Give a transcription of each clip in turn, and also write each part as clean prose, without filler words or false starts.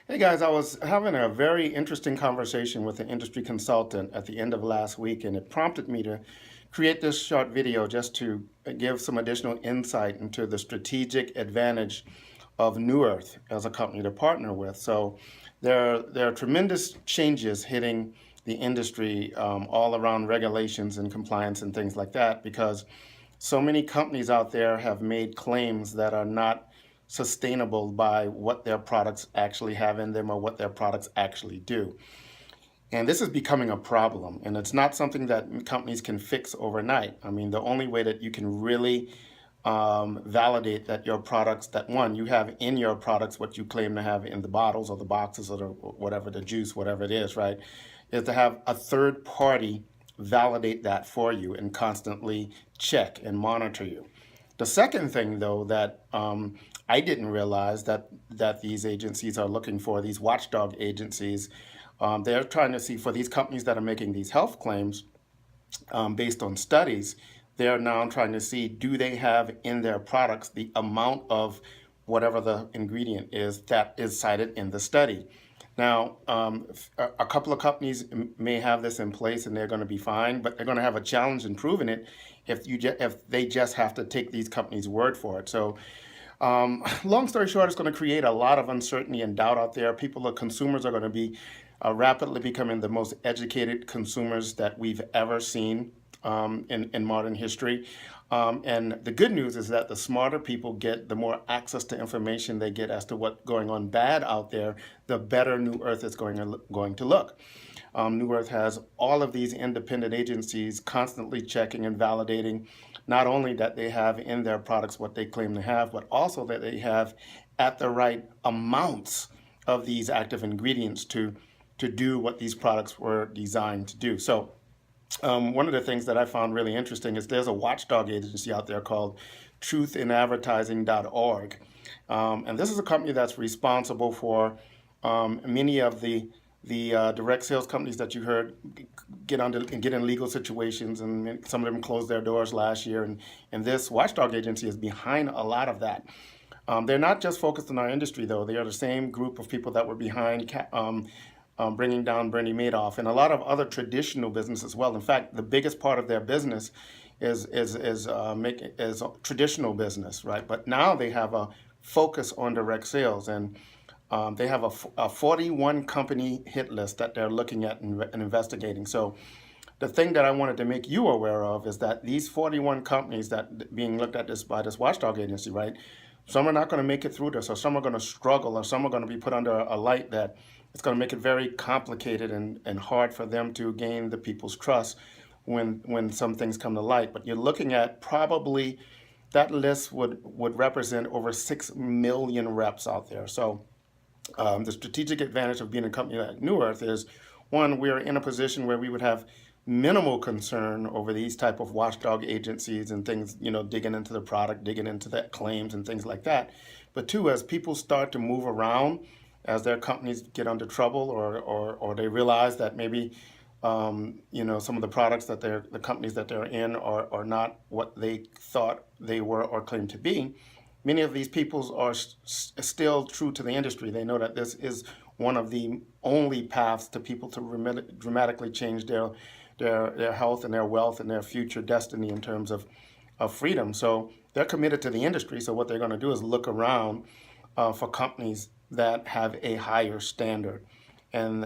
Hey guys, I was having a very interesting conversation with an industry consultant at the end of last week, and it prompted me to create this short video just to give some additional insight into the strategic advantage of New Earth as a company to partner with. So there are tremendous changes hitting the industry all around regulations and compliance and things like that because so many companies out there have made claims that are not sustainable by what their products actually have in them or what their products actually do. And this is becoming a problem, and it's not something that companies can fix overnight. I mean, the only way that you can really validate that your products, that one, you have in your products what you claim to have in the bottles or the boxes or the, whatever, the juice, whatever it is, right, is to have a third party validate that for you and constantly check and monitor you. The second thing, though, that I didn't realize that these agencies are looking for, these watchdog agencies, they're trying to see for these companies that are making these health claims based on studies, they're now trying to see, do they have in their products the amount of whatever the ingredient is that is cited in the study. Now, a couple of companies may have this in place and they're going to be fine, but they're going to have a challenge in proving it if they just have to take these companies' word for it. So, long story short, it's going to create a lot of uncertainty and doubt out there. Consumers are going to be rapidly becoming the most educated consumers that we've ever seen in modern history. And the good news is that the smarter people get, the more access to information they get as to what's going on bad out there, the better New Earth is going to look. New Earth has all of these independent agencies constantly checking and validating not only that they have in their products what they claim to have, but also that they have at the right amounts of these active ingredients to do what these products were designed to do. So one of the things that I found really interesting is there's a watchdog agency out there called truthinadvertising.org. And this is a company that's responsible for many of the direct sales companies that you heard get in legal situations, and some of them closed their doors last year. And this watchdog agency is behind a lot of that. They're not just focused on our industry, though. They are the same group of people that were behind bringing down Bernie Madoff and a lot of other traditional business as well. In fact, the biggest part of their business is traditional business, right? But now they have a focus on direct sales, and they have a 41 company hit list that they're looking at and investigating. So the thing that I wanted to make you aware of is that these 41 companies that being looked at by this watchdog agency, right? Some are not going to make it through this, or some are going to struggle, or some are going to be put under a light that it's going to make it very complicated and hard for them to gain the people's trust when some things come to light. But you're looking at probably that list would represent over 6 million reps out there. So the strategic advantage of being a company like New Earth is, one, we're in a position where we would have minimal concern over these type of watchdog agencies and things, digging into the product, digging into the claims and things like that. But two, as people start to move around, as their companies get under trouble or they realize that maybe some of the products that the companies that they're in are not what they thought they were or claimed to be, many of these people are still true to the industry. They know that this is one of the only paths to people to dramatically change their health and their wealth and their future destiny in terms of freedom. So they're committed to the industry. So what they're going to do is look around for companies that have a higher standard. And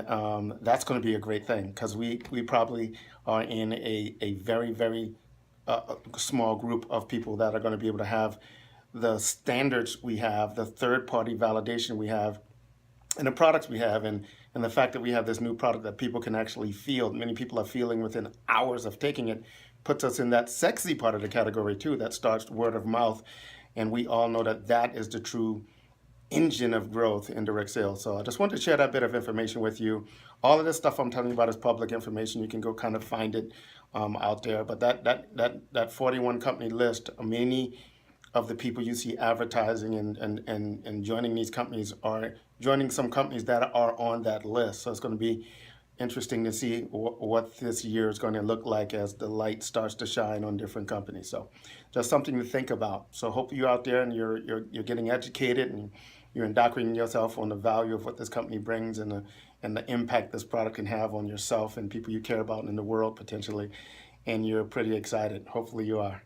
that's going to be a great thing because we probably are in a very, very small group of people that are going to be able to have the standards we have, the third-party validation we have, and the products we have, and the fact that we have this new product that people can actually feel, many people are feeling within hours of taking it, puts us in that sexy part of the category too, that starts word of mouth. And we all know that that is the true engine of growth in direct sales. So I just wanted to share that bit of information with you. All of this stuff I'm telling you about is public information. You can go kind of find it out there. But that 41 company list, many of the people you see advertising and joining these companies are joining some companies that are on that list. So it's going to be interesting to see what this year is going to look like as the light starts to shine on different companies. So just something to think about. So hope you out there and you're getting educated you're indoctrinating yourself on the value of what this company brings and the impact this product can have on yourself and people you care about in the world potentially, and you're pretty excited. Hopefully you are.